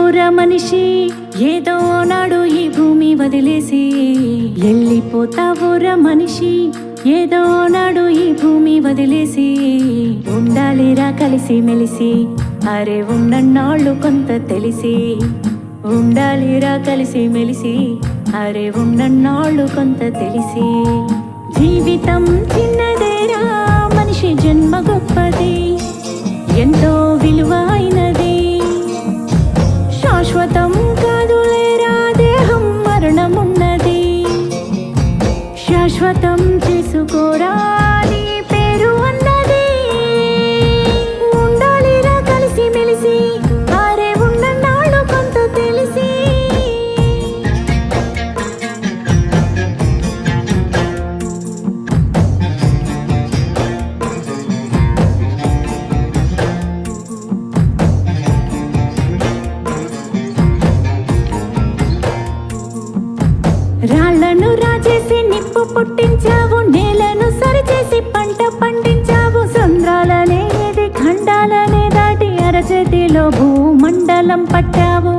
వెళ్ళిపోతావురా మనిషి ఏదో నాడు ఈ భూమి వదిలేసి. వెళ్ళిపోతావురా మనిషి ఏదో నాడు ఈ భూమి వదిలేసి. ఉండాలిరా కలిసి మెలిసి అరే ఉన్నన్నాళ్ళు కొంత తెలిసి. ఉండాలిరా కలిసి మెలిసి అరే ఉన్నన్నాళ్ళు కొంత తెలిసి. జీవితం చిన్నదేరా మనిషి జన్మ గొప్పది ఎంతో విలువైనది. శాశ్వతం కాదులేరా దేహం మరణమున్నది. శాశ్వతం చేసుకోరా నీ పేరు అన్నది. ఉండాలిరా కలిసి మెలిసి అరే ఉన్నన్నాళ్ళు కొంత తెలిసి. రాళ్లను రాజేసి నిప్పు పుట్టించావు, నేలను సరిచేసి పంట పండించావు. సంద్రాలనేది ఖండాలనే దాటి అరచేతిలో భూమండలం పట్టావు.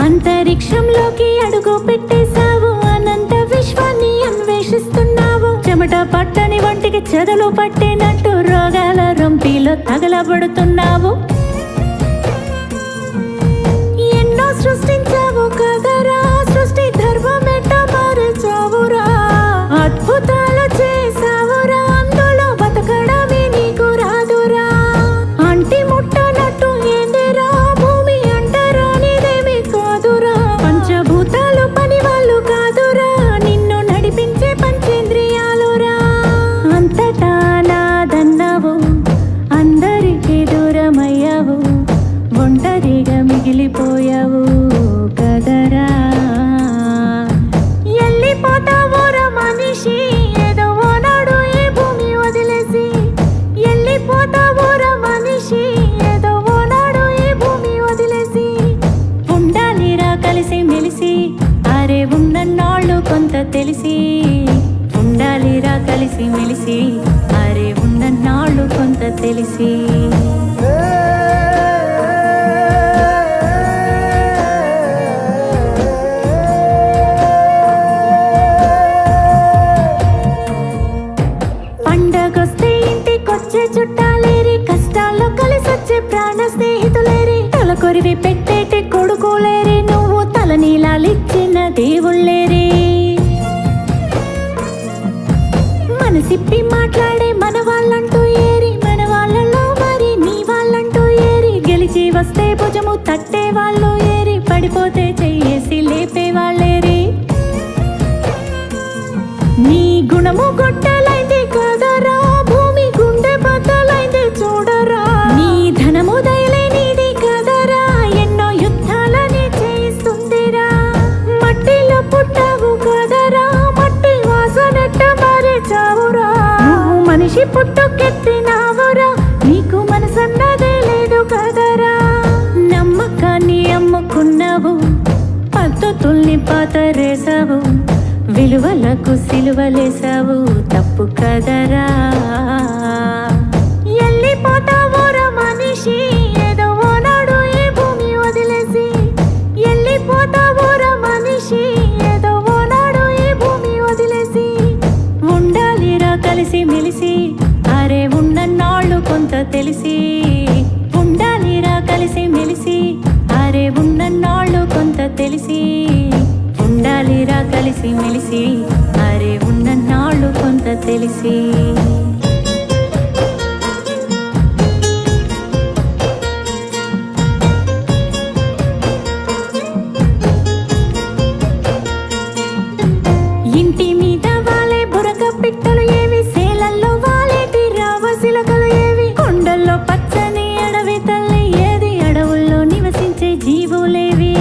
అంతరిక్షంలోకి అడుగు పెట్టేశావు, అనంత విశ్వాన్ని అన్వేషిస్తున్నావు. చెమట పట్టని వంటికి చెదలు పట్టినట్టు రోగాల రొంపిలో తగలబడుతున్నావు. ఎన్నో సృష్టించావు కదరా, సృష్టి ధర్మమెట్ట మార్చావురా. అద్భుతాలు చేసావురా, అందులో బతకడమే నీకు రాదురా. అంటి ముట్టనట్టు ఏందిరా భూమి అంటారా నీదేమి కాదురా. పంచభూతాలు పని వాళ్ళు కాదురా, నిన్ను నడిపించే పంచేంద్రియాలురా. అంతటా నాదన్నావు, అందరికీ దూరమయ్యావు, ఒంటరిగా మిగిలిపోయావు కదరా. వెళ్ళిపోతావురా మనిషి ఏదో నాడు ఈ భూమి వదిలేసి. వెళ్ళిపోతావురా మనిషి ఏదో నాడు ఈ భూమి వదిలేసి. ఉండాలిరా కలిసి మెలిసి అరే ఉన్నన్నాళ్ళు కొంత తెలిసి. ఉండాలిరా కలిసి మెలిసి అరే ఉన్నన్నాళ్ళు కొంత తెలిసి. పండగొస్తే ఇంటికొచ్చే చుట్టాలేరి, కష్టాల్లో కలిసొచ్చే ప్రాణ స్నేహితులేరి. తల కొరివి పెట్టేటి కొడుకులేరి, నువ్వు తల నీలాలిచ్చిన దేవుళ్ళేరి. మనసిప్పి మాట్లాడే మన వాళ్ళంటూ ఏరి, మన వాళ్ళలో మరి నీ వాళ్ళంటూ ఏరి. గెలిచి వస్తే భుజము తట్టే వాళ్ళు ఏరి, పడిపోతే చెయ్యేసి లేపే వాళ్ళేరి. నీ గుణము గొట్టలైంది కదరా, భూమి గుండె బద్దలైంది చూడరా. నీ ధనము దయలేనిది కదరా, ఎన్నో యుద్ధాలని చేయిస్తుందిరా. మట్టిలో పుట్టావు కదరా, మట్టి వాసనెట్ట మారేచావురా. నువ్వు మనిషి పుట్టుకెత్తినావురా, నీకు మనసన్నదే లేదు కదరా. నమ్మకాన్ని అమ్ముకున్నావు, పద్ధతుల్ని పాతరేసావు, విలువలకు సిలువలేసావు తప్పు కదరా. వెళ్ళిపోతావురా మనిషి ఏదో నాడు ఈ భూమి వదిలేసి. వెళ్ళిపోతావురా మనిషి ఏదో నాడు ఈ భూమి వదిలేసి. ఉండాలిరా కలిసి మెలిసి అరే ఉన్నన్నాళ్ళు కొంత తెలిసి. ఉండాలిరా కలిసి మెలిసి అరే ఉన్నన్నాళ్ళు కొంత తెలిసి. ఉండాలిరా కలిసి మెలిసి అరే ఉన్నన్నాళ్ళు కొంత తెలిసి. ఇంటి మీద వాలే బురక పిట్టలు ఏవి, సేలల్లో వాలేటి రావసిలకలు ఏవి. కొండల్లో పచ్చని అడవి తల్లి ఏది, అడవుల్లో నివసించే జీవులేవి.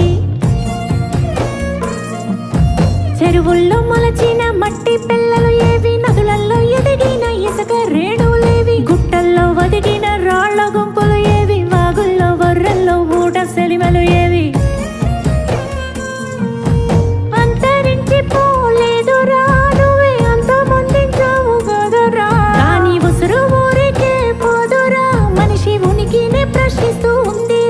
చెరువుల్లో మొలచిన మట్టి పిల్లలు ఏవి, నదులల్లో ఎదిగిన ఇసుక రేణువులేవి. గుట్టల్లో వదిగిన రాళ్ల గుంపులు ఏవి, వాగుల్లో వర్రల్లో ఊట సెలిమలు ఏవి. అంతరించిపోలేదురా, నువ్వే అంతమొందించావు కదరా. కానీ ఉసురు ఊరికే పోదురా, మనిషి ఉనికినే ప్రశ్నిస్తూ ఉంది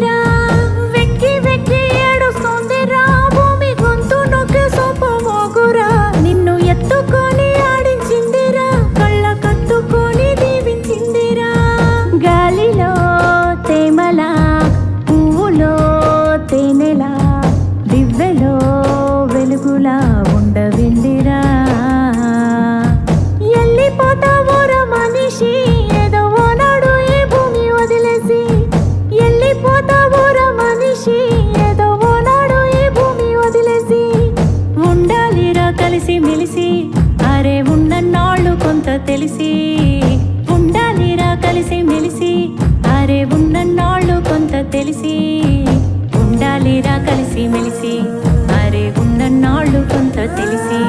మెలిసి అరే ఉన్నన్నాళ్ళు కొంత తెలిసి